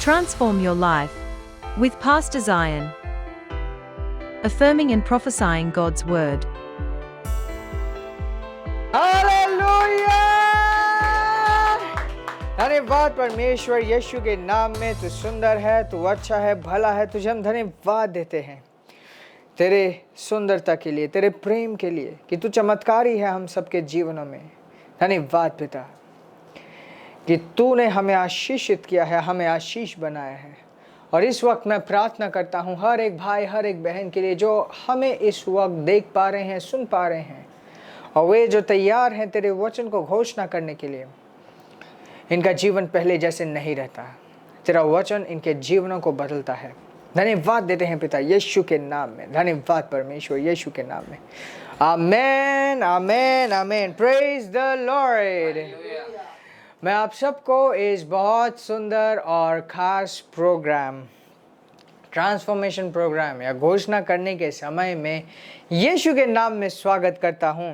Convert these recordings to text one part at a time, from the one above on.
Transform your life with Pastor Zion. Affirming and prophesying God's word. Hallelujah! धन्यवाद परमेश्वर यीशु के नाम में। तू सुंदर है, तू अच्छा है, भला है। तुझे हम धन्यवाद देते हैं तेरे सुंदरता के लिए, तेरे प्रेम के लिए, कि तू चमत्कारी है हम सबके जीवनों में। धन्यवाद पिता कि तूने हमें आशीषित किया है, हमें आशीष बनाया है। और इस वक्त मैं प्रार्थना करता हूँ हर एक भाई, हर एक बहन के लिए जो हमें इस वक्त देख पा रहे हैं, सुन पा रहे हैं, और वे जो तैयार हैं तेरे वचन को घोषणा करने के लिए। इनका जीवन पहले जैसे नहीं रहता, तेरा वचन इनके जीवनों को बदलता है। धन्यवाद देते हैं पिता यीशु के नाम में। धन्यवाद परमेश्वर यीशु के नाम में। Amen, amen, amen. Praise the Lord. मैं आप सबको इस बहुत सुंदर और ख़ास प्रोग्राम, ट्रांसफॉर्मेशन प्रोग्राम या घोषणा करने के समय में यीशु के नाम में स्वागत करता हूँ।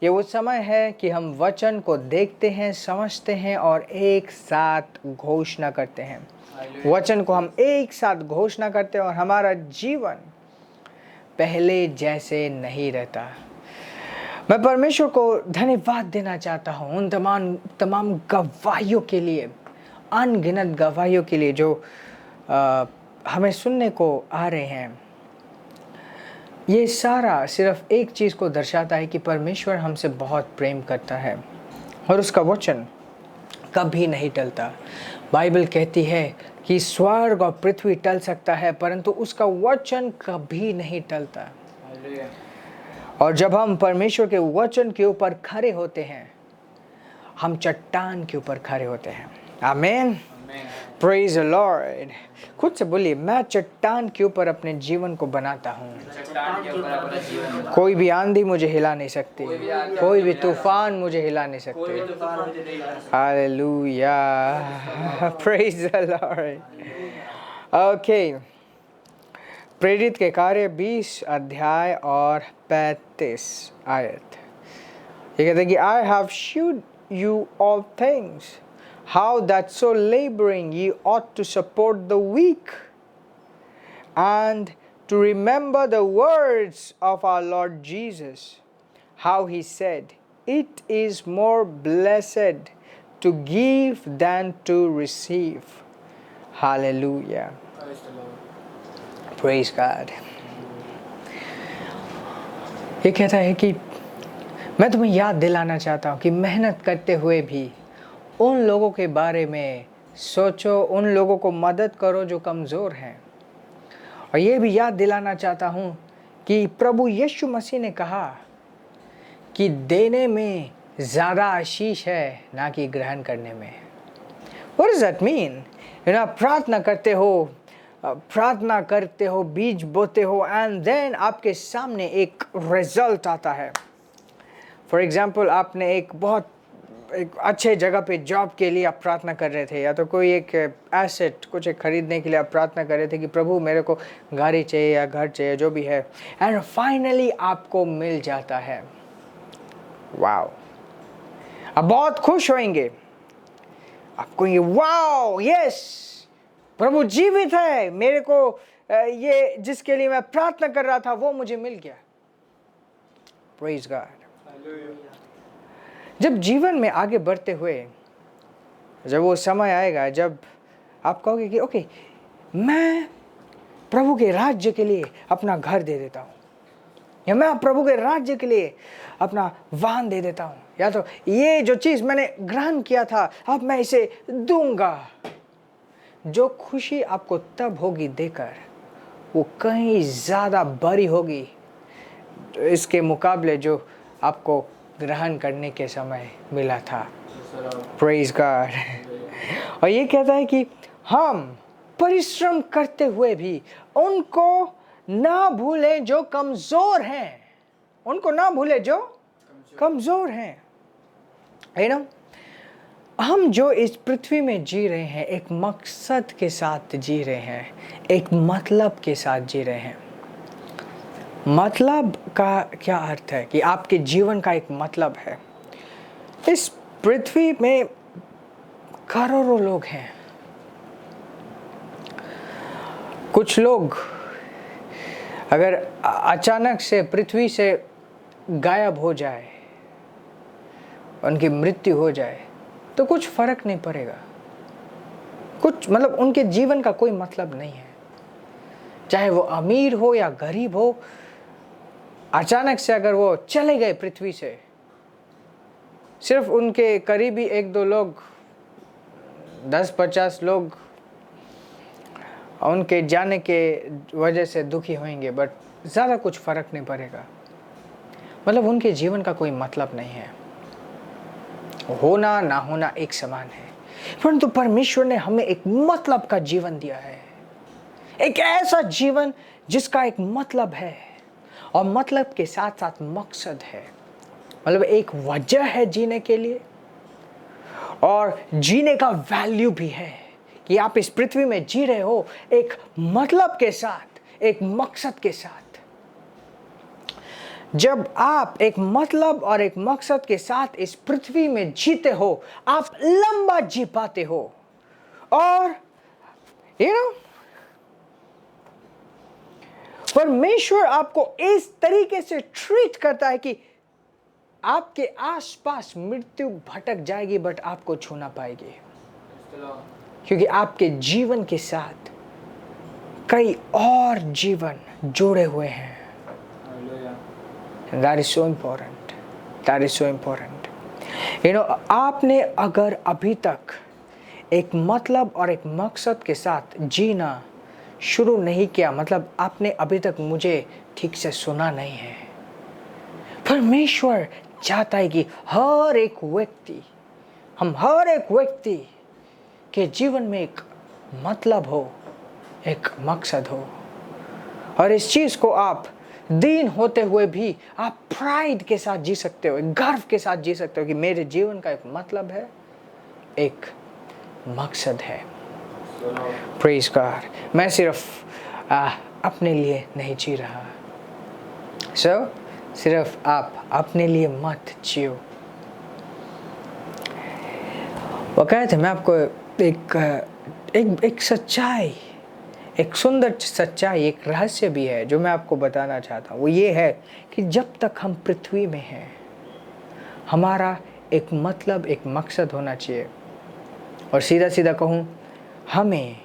ये वो समय है कि हम वचन को देखते हैं, समझते हैं और एक साथ घोषणा करते हैं। वचन को हम एक साथ घोषणा करते हैं और हमारा जीवन पहले जैसे नहीं रहता। मैं परमेश्वर को धन्यवाद देना चाहता हूँ उन तमाम गवाहियों के लिए, अनगिनत गवाहियों के लिए जो हमें सुनने को आ रहे हैं। ये सारा सिर्फ एक चीज़ को दर्शाता है कि परमेश्वर हमसे बहुत प्रेम करता है और उसका वचन कभी नहीं टलता। बाइबल कहती है कि स्वर्ग और पृथ्वी टल सकता है परंतु उसका वचन कभी नहीं टलता। और जब हम परमेश्वर के वचन के ऊपर खड़े होते हैं, हम चट्टान के ऊपर खड़े होते हैं। आमीन, प्रेज द लॉर्ड। खुद से बोलिए, मैं चट्टान के ऊपर अपने जीवन को बनाता हूँ। कोई भी आंधी मुझे हिला नहीं सकती, कोई भी तूफान मुझे हिला नहीं सकते। Hallelujah, praise the Lord. Okay, प्रेरित के कार्य 20 अध्याय और 35 आयत। ये कहते हैं कि I have shewed you all things, how that so laboring ye ought to support the weak, and to remember the words of our Lord Jesus, how he said, it is more blessed to give than to receive. Hallelujah. Praise God. ये कहता है कि मैं तुम्हें याद दिलाना चाहता हूँ कि मेहनत करते हुए भी उन लोगों के बारे में सोचो, उन लोगों को मदद करो जो कमज़ोर हैं। और ये भी याद दिलाना चाहता हूँ कि प्रभु यीशु मसीह ने कहा कि देने में ज़्यादा आशीष है ना कि ग्रहण करने में। What does that mean? प्रार्थना करते हो, बीज बोते हो, एंड देन आपके सामने एक रिजल्ट आता है। फॉर एग्जाम्पल, आपने एक अच्छे जगह पे जॉब के लिए आप प्रार्थना कर रहे थे, या तो कोई एक एसेट कुछ खरीदने के लिए आप प्रार्थना कर रहे थे कि प्रभु मेरे को गाड़ी चाहिए या घर चाहिए, जो भी है, एंड फाइनली आपको मिल जाता है। वाओ, आप बहुत खुश होंगे। आप कहेंगे वाओ, यस, प्रभु जीवित है, मेरे को ये जिसके लिए मैं प्रार्थना कर रहा था वो मुझे मिल गया। Praise God. जब जीवन में आगे बढ़ते हुए जब वो समय आएगा जब आप कहोगे कि ओके, मैं प्रभु के राज्य के लिए अपना घर दे देता हूँ, या मैं प्रभु के राज्य के लिए अपना वाहन दे देता हूँ, या तो ये जो चीज़ मैंने ग्रहण किया था अब मैं इसे दूंगा। जो खुशी आपको तब होगी देकर, वो कहीं ज़्यादा बड़ी होगी इसके मुकाबले जो आपको ग्रहण करने के समय मिला था। Praise God. और ये कहता है कि हम परिश्रम करते हुए भी उनको ना भूलें जो कमज़ोर हैं, उनको ना भूलें जो कमज़ोर हैं। है ना, हम जो इस पृथ्वी में जी रहे हैं एक मकसद के साथ जी रहे हैं, एक मतलब के साथ जी रहे हैं। मतलब का क्या अर्थ है कि आपके जीवन का एक मतलब है। इस पृथ्वी में करोड़ों लोग हैं, कुछ लोग अगर अचानक से पृथ्वी से गायब हो जाए, उनकी मृत्यु हो जाए, तो कुछ फर्क नहीं पड़ेगा, कुछ मतलब उनके जीवन का कोई मतलब नहीं है। चाहे वो अमीर हो या गरीब हो, अचानक से अगर वो चले गए पृथ्वी से, सिर्फ उनके करीबी 1-2 लोग, 10-50 लोग उनके जाने के वजह से दुखी होंगे, बट ज़्यादा कुछ फर्क नहीं पड़ेगा। मतलब उनके जीवन का कोई मतलब नहीं है, होना ना होना एक समान है। परंतु परमेश्वर ने हमें एक मतलब का जीवन दिया है, एक ऐसा जीवन जिसका एक मतलब है, और मतलब के साथ साथ मकसद है। मतलब एक वजह है जीने के लिए, और जीने का वैल्यू भी है कि आप इस पृथ्वी में जी रहे हो एक मतलब के साथ, एक मकसद के साथ। जब आप एक मतलब और एक मकसद के साथ इस पृथ्वी में जीते हो, आप लंबा जी पाते हो। और परमेश्वर आपको इस तरीके से ट्रीट करता है कि आपके आसपास मृत्यु भटक जाएगी, बट आपको छू ना पाएगी, क्योंकि आपके जीवन के साथ कई और जीवन जुड़े हुए हैं। That is so important. That is so important. आपने अगर अभी तक एक मतलब और एक मकसद के साथ जीना शुरू नहीं किया, मतलब आपने अभी तक मुझे ठीक से सुना नहीं है। परमेश्वर चाहता है कि हर एक व्यक्ति के जीवन में एक मतलब हो, एक मकसद हो, और इस चीज को आप दीन होते हुए भी आप प्राइड के साथ जी सकते हो, गर्व के साथ जी सकते हो कि मेरे जीवन का एक मतलब है, एक मकसद है। Praise God. मैं सिर्फ अपने लिए नहीं जी रहा। सिर्फ आप अपने लिए मत जियो। वो कहे थे, मैं आपको एक सच्चाई, एक सुंदर सच्चाई, एक रहस्य भी है जो मैं आपको बताना चाहता हूँ। वो ये है कि जब तक हम पृथ्वी में हैं, हमारा एक मतलब, एक मकसद होना चाहिए। और सीधा सीधा कहूँ, हमें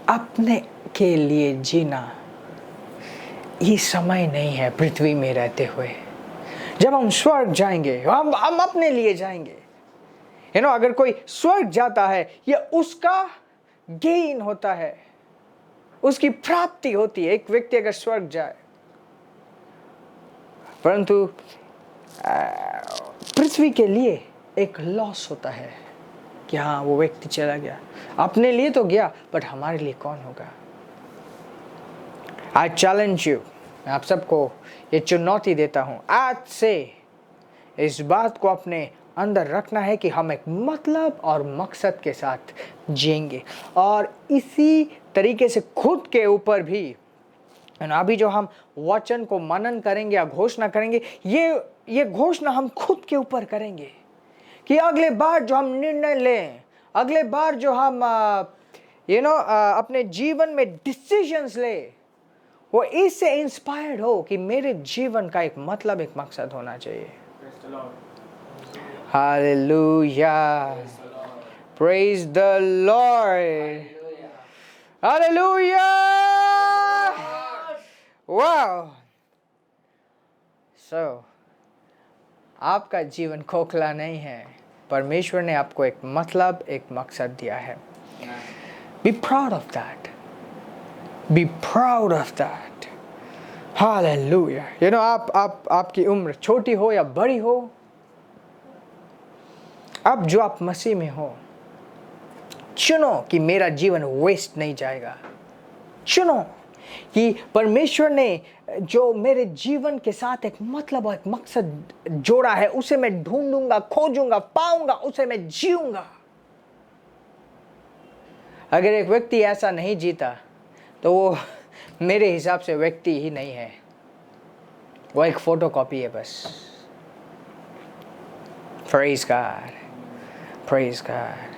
अपने के लिए जीना ये समय नहीं है पृथ्वी में रहते हुए। जब हम स्वर्ग जाएंगे, हम अपने लिए जाएंगे। अगर कोई स्वर्ग जाता है, ये उसका गेन होता है, उसकी प्राप्ति होती है, एक व्यक्ति अगर स्वर्ग जाए। परंतु पृथ्वी के लिए एक लॉस होता है कि हाँ, वो व्यक्ति चला गया, अपने लिए तो गया, बट हमारे लिए कौन होगा। आई चैलेंज यू, मैं आप सबको ये चुनौती देता हूं, आज से इस बात को अपने अंदर रखना है कि हम एक मतलब और मकसद के साथ जिएंगे। और इसी तरीके से खुद के ऊपर भी, अभी जो हम वचन को मनन करेंगे या घोषणा करेंगे, ये घोषणा हम खुद के ऊपर करेंगे कि अगले बार जो हम निर्णय लें, अगले बार जो हम अपने जीवन में डिसीजंस ले, वो इससे इंस्पायर्ड हो कि मेरे जीवन का एक मतलब, एक मकसद होना चाहिए। Hallelujah. Praise the Lord. Hallelujah. Wow. So, आपका जीवन खोखला नहीं है। परमेश्वर ने आपको एक मतलब, एक मकसद दिया है। Be proud of that. Be proud of that. Hallelujah. आपकी उम्र छोटी हो या बड़ी हो, अब जो आप मसीह में हो, चुनो कि मेरा जीवन वेस्ट नहीं जाएगा। चुनो कि परमेश्वर ने जो मेरे जीवन के साथ एक मतलब और एक मकसद जोड़ा है, उसे मैं ढूंढूंगा, खोजूंगा, पाऊंगा, उसे मैं जीऊंगा। अगर एक व्यक्ति ऐसा नहीं जीता, तो वो मेरे हिसाब से व्यक्ति ही नहीं है, वो एक फोटोकॉपी है बस। Praise God. Praise God.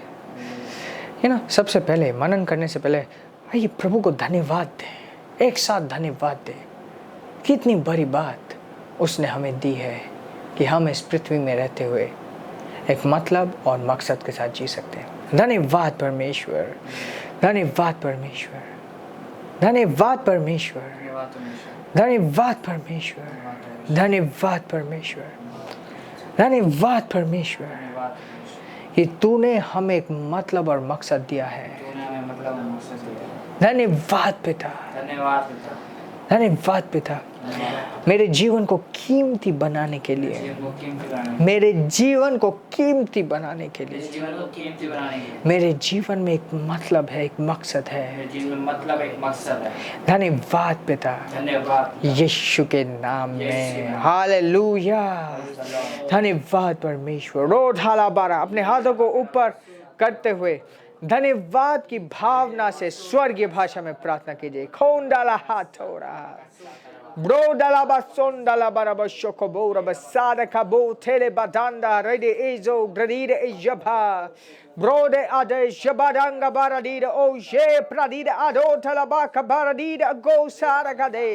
सबसे पहले मनन करने से पहले आइए प्रभु को धन्यवाद दें, एक साथ धन्यवाद दें। कितनी बड़ी बात उसने हमें दी है कि हम इस पृथ्वी में रहते हुए एक मतलब और मकसद के साथ जी सकते हैं। धन्यवाद परमेश्वर, धन्यवाद परमेश्वर, धन्यवाद परमेश्वर, धन्यवाद परमेश्वर, धन्यवाद परमेश्वर, धन्यवाद परमेश्वर कि तूने हमें एक मतलब और मकसद दिया है। धन्यवाद पिता, धन्यवाद पिता, मेरे जीवन को कीमती बनाने के लिए, मेरे जीवन को कीमती बनाने के लिए, मेरे जीवन में एक मतलब है, एक मकसद है। धन्यवाद पिता, यीशु के नाम में, हालेलुया। धन्यवाद परमेश्वर। रोड हाला बारा, अपने हाथों को ऊपर करते हुए धन्यवाद की भावना से स्वर्गीय भाषा में प्रार्थना कीजिए। खोन डाला हाथ हो रहा ब्रो डाला बसोन डाला बराबर शोको बोरा बसादा का बो थेले बादांडा रेडे एजो ग्रदीरे एजबा ब्रो दे आदे शबादांगा बारादीरे ओ ये प्रादीरे आदो थलाबा का बारादीरे गो सारा गदे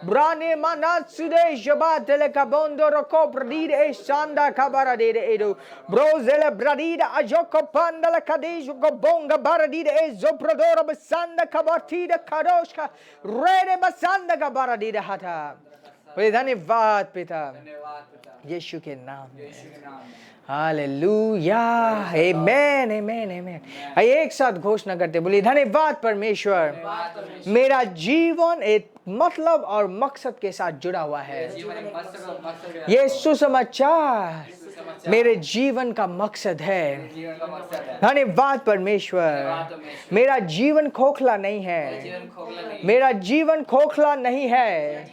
Brane manatsude jabatele kabondo roko bradide e sanda kabaradide edu brozele bradide ajoko pandala kadejo gobonga baradide e zoprodora basanda kabatide kadoshka rede basanda kabaradide hata। धन्यवाद पिता यीशु के नाम में, हालेलुया, आमेन आमेन आमेन। आइए एक साथ घोषणा करते बोलिए धन्यवाद परमेश्वर, मेरा जीवन एक मतलब और मकसद के साथ जुड़ा हुआ है। ये सुसमाचार मेरे जीवन का मकसद है। धन्यवाद परमेश्वर, मेरा जीवन खोखला नहीं है, मेरा जीवन खोखला नहीं है,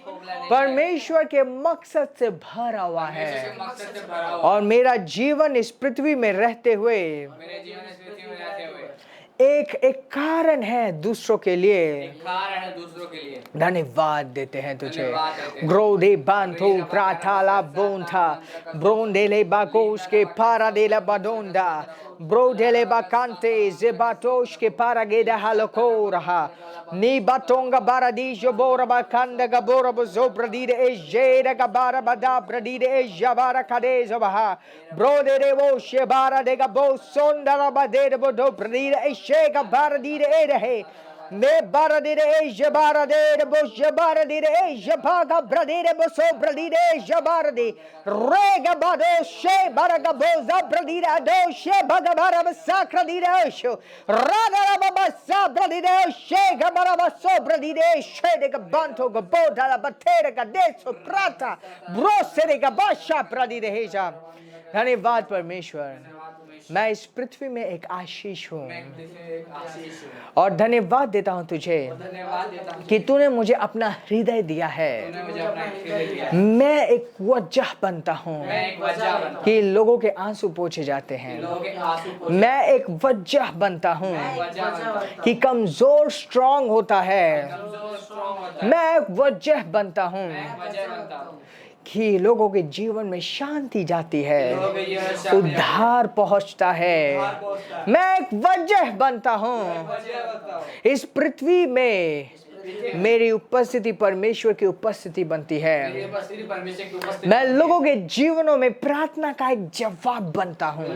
परमेश्वर के मकसद से भरा हुआ है। और मेरा जीवन इस पृथ्वी में रहते हुए एक कारण है दूसरों के लिए। धन्यवाद देते हैं तुझे। ग्रोदे बांधो प्राथाला बोंथा ब्रोंडेले बाकोश के पारा देला बाडोंदा ब्रोडेले बाकांते जेबाटोश के पारा गेदा हालोको रहा नी बाटोंगा बारादीजो बोरा बाकंदा गबोरा बजो ब्रदीरे ए जेरा गबारा बदा ब्रदीरे ए जबारा कादेजो बहा ब्रोदे रे वो शेबारा देगा बो सोंडरा बदे बो ब्रदीरे ए शेगा बारादीरे ए रहे ने बारादीरे ए जबारा दे बो जबारा दे ए जबागा ब्रदीरे बो सो ब्रदीरे जबारा दे रेगा बादो शे बारागा बोजा ब्रदीरे दो शे बागा बारा बसाक्रा दीरे शो रागा बाबा सा ब्रदीरे शे गबारा बसो ब्रदीरे शे देगा बांतो गबो डाला बतेरे का देसो प्राता ब्रोसेरे का बादशाह ब्रदीरे हेजा। धन्यवाद परमेश्वर, मैं इस पृथ्वी में एक आशीष हूँ और धन्यवाद देता हूँ तुझे कि तूने मुझे अपना हृदय दिया है। मैं एक वजह बनता हूँ कि लोगों के आंसू पोंछे जाते हैं। मैं एक वजह बनता हूँ कि कमजोर स्ट्रांग होता है। मैं एक वजह बनता हूँ कि लोगों के जीवन में शांति जाती है, उद्धार पहुंचता है। मैं एक वजह बनता हूँ इस पृथ्वी में। मेरी उपस्थिति परमेश्वर की उपस्थिति बनती है। मैं लोगों के जीवनों में प्रार्थना का एक जवाब बनता हूँ।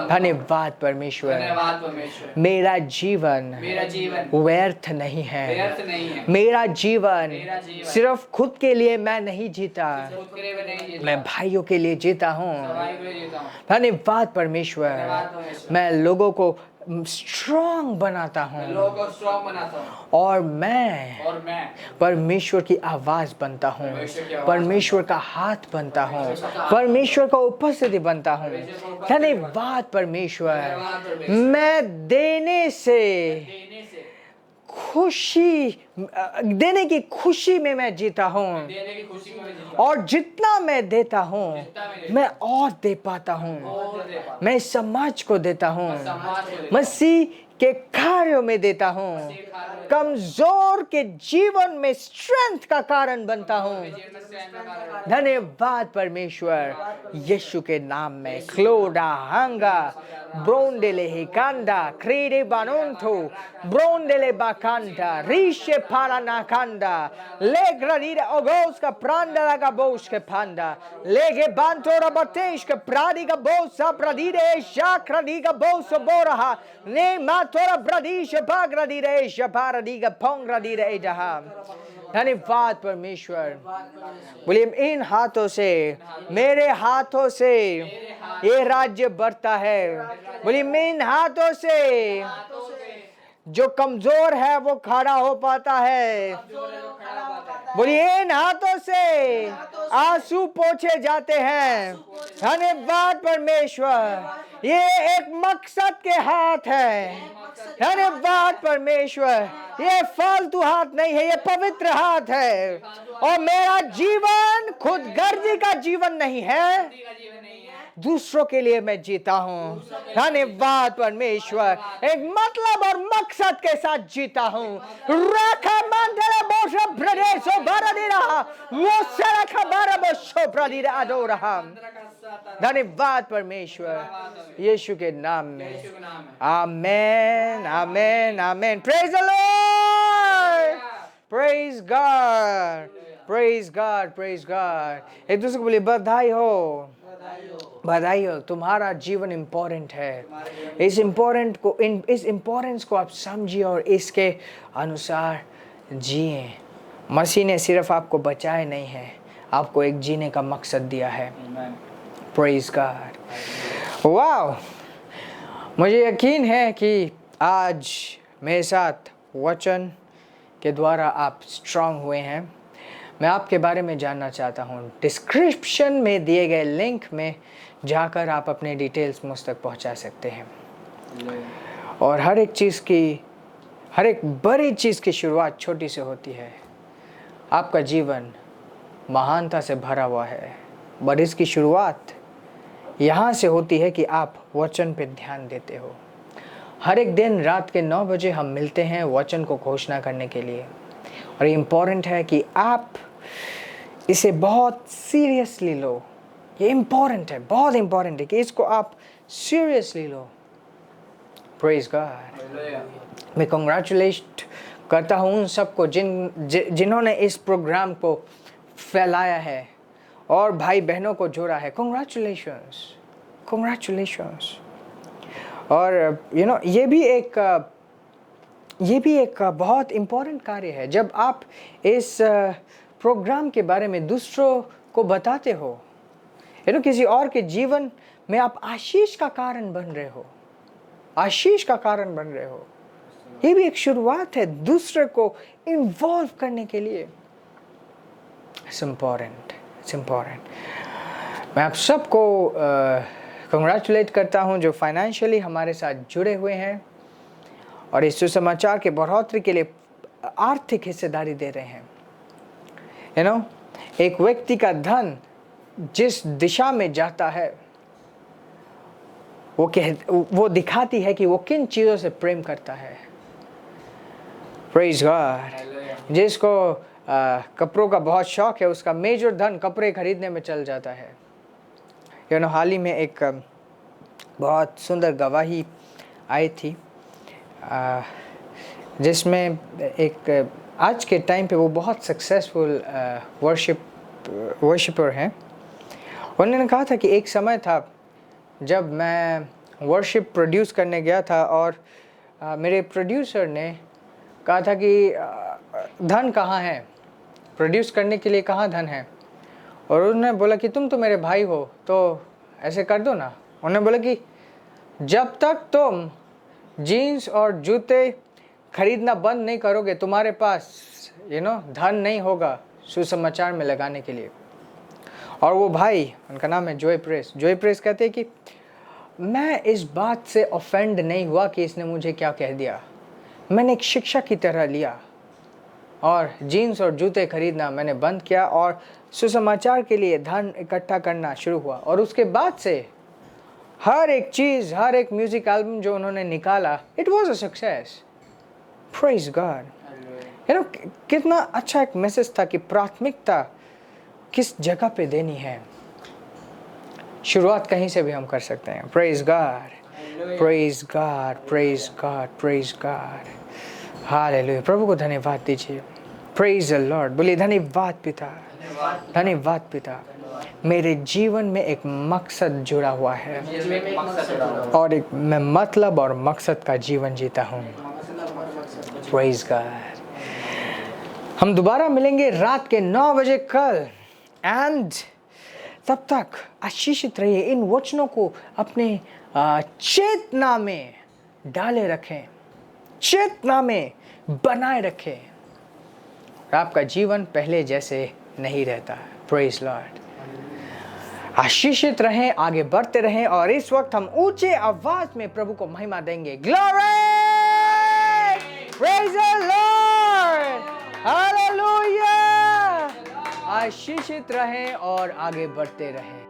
धन्यवाद परमेश्वर, मेरा जीवन व्यर्थ नहीं है। मेरा जीवन सिर्फ खुद के लिए मैं नहीं जीता, मैं भाइयों के लिए जीता हूँ। धन्यवाद परमेश्वर, मैं लोगों को स्ट्रॉन्ग बनाता हूँ और मैं परमेश्वर की आवाज बनता हूँ, परमेश्वर का हाथ बनता हूँ, परमेश्वर का उपस्थिति बनता हूँ। धन्यवाद परमेश्वर, मैं देने से खुशी, देने की खुशी में मैं जीता हूँ और जितना मैं देता हूँ मैं और दे पाता हूँ। मैं समाज को देता हूँ। मसीह के कार्यों में देता हूँ, कमजोर के जीवन में स्ट्रेंथ का कारण बनता हूँ। धन्यवाद परमेश्वर, यीशु के नाम में। क्लोडा हंगा ब्रोंडेले हिकांडा क्रीडे बानोंथो ब्रोंडेले बाकांडा रीशे पारानाकांडा लेग्राडीरे ओगोस का प्रांडा का बोश के पांडा लेगे बांतोरा बतेश के प्रादी का बोसा प्रदीरे शाक्रदी का बोस बोरहा ने मातोरा ब्रदीश बाग्रदीरे शपारदी का पोंग्रदीरे जहा। धन्यवाद परमेश्वर। बोलिए इन हाथों से, मेरे हाथों से ये राज्य बढ़ता है। बोलिए इन हाथों से जो कमजोर है वो खड़ा हो पाता है। बोलिए इन हाथों से आंसू पोंछे जाते हैं। धन्यवाद परमेश्वर, ये एक मकसद के हाथ है। धन्यवाद परमेश्वर, ये फालतू हाथ नहीं है, ये पवित्र हाथ है। और मेरा जीवन खुद गर्जी का जीवन नहीं है, दूसरों के लिए मैं जीता हूँ। धन्यवाद परमेश्वर, एक मतलब और मकसद के साथ जीता हूँ। रखा मंदिर बोशो प्रदेशो बरदीरा वो सरखा बरबोशो प्रदीरा अदो रहा। धन्यवाद परमेश्वर, यीशु के नाम में। Amen amen amen. Praise the Lord, praise God, praise God, praise God. एक दूसरे को बोलिए बधाई हो, बधाई हो। तुम्हारा जीवन इंपॉर्टेंट है। इस इंपॉर्टेंस को आप समझिए और इसके अनुसार जिए। मसीह ने सिर्फ आपको बचाए नहीं है, आपको एक जीने का मकसद दिया है। Praise God. वाओ, मुझे यकीन है कि आज मेरे साथ वचन के द्वारा आप स्ट्रांग हुए हैं। मैं आपके बारे में जानना चाहता हूँ। डिस्क्रिप्शन में दिए गए लिंक में जाकर आप अपने डिटेल्स मुझ तक पहुँचा सकते हैं। और हर एक बड़ी चीज़ की शुरुआत छोटी से होती है। आपका जीवन महानता से भरा हुआ है, बट इसकी शुरुआत यहाँ से होती है कि आप वचन पे ध्यान देते हो। हर एक दिन रात के 9 बजे हम मिलते हैं वचन को घोषणा करने के लिए। और ये इम्पॉर्टेंट है कि आप इसे बहुत सीरियसली लो। ये इम्पॉर्टेंट है, बहुत इम्पॉर्टेंट है कि इसको आप सीरियसली लो। Praise God. मैं कंग्रेचुलेट करता हूँ उन सबको जिन्होंने इस प्रोग्राम को फैलाया है और भाई बहनों को जोड़ा है। Congratulations, congratulations. और ये भी एक बहुत इम्पोर्टेंट कार्य है जब आप इस प्रोग्राम के बारे में दूसरों को बताते हो। किसी और के जीवन में आप आशीष का कारण बन रहे हो, आशीष का कारण बन रहे हो। ये भी एक शुरुआत है दूसरे को इन्वॉल्व करने के लिए। It's important, it's important. मैं आप सबको कंग्रेचुलेट करता हूँ जो फाइनेंशियली हमारे साथ जुड़े हुए हैं और इस सुसमाचार के बढ़ोतरी के लिए आर्थिक हिस्सेदारी दे रहे हैं। एक व्यक्ति का धन जिस दिशा में जाता है वो दिखाती है कि वो किन चीज़ों से प्रेम करता है। Praise God. जिसको कपड़ों का बहुत शौक है उसका मेजर धन कपड़े खरीदने में चल जाता है। हाल ही में एक बहुत सुंदर गवाही आई थी जिसमें एक आज के टाइम पे वो बहुत सक्सेसफुल वर्शिपर हैं। उन्होंने कहा था कि एक समय था जब मैं वर्शिप प्रोड्यूस करने गया था और मेरे प्रोड्यूसर ने कहा था कि धन कहाँ है, प्रोड्यूस करने के लिए कहाँ धन है। और उन्होंने बोला कि तुम तो मेरे भाई हो तो ऐसे कर दो ना। उन्होंने बोला कि जब तक तुम जीन्स और जूते खरीदना बंद नहीं करोगे तुम्हारे पास धन नहीं होगा सुसमाचार में लगाने के लिए। और वो भाई, उनका नाम है जॉय प्रेस। जॉय प्रेस कहते हैं कि मैं इस बात से ऑफेंड नहीं हुआ कि इसने मुझे क्या कह दिया। मैंने एक शिक्षा की तरह लिया और जीन्स और जूते खरीदना मैंने बंद किया और सुसमाचार के लिए धन इकट्ठा करना शुरू हुआ। और उसके बाद से हर एक चीज़, हर एक म्यूजिक एल्बम जो उन्होंने निकाला, it was a success. Praise God. You know, कितना अच्छा एक मैसेज था कि प्राथमिकता किस जगह पे देनी है। शुरुआत कहीं से भी हम कर सकते हैं। Praise God, praise God, praise God, praise God. Hallelujah. प्रभु को धन्यवाद दीजिए। Praise the Lord. बोलिए धन्यवाद पिता, धन्यवाद पिता। मेरे जीवन में एक मकसद जुड़ा हुआ है और एक मैं मतलब और मकसद का जीवन जीता हूँ। Praise God. हम दोबारा मिलेंगे रात के 9 बजे कल, एंड तब तक आशीषित रहिए। इन वचनों को अपने चेतना में डाले रखें, चेतना में बनाए रखें। आपका जीवन पहले जैसे नहीं रहता। Praise Lord. आशीषित रहें, आगे बढ़ते रहें, और इस वक्त हम ऊंचे आवाज में प्रभु को महिमा देंगे। Glory, praise the Lord, hallelujah. आशीषित रहें और आगे बढ़ते रहें।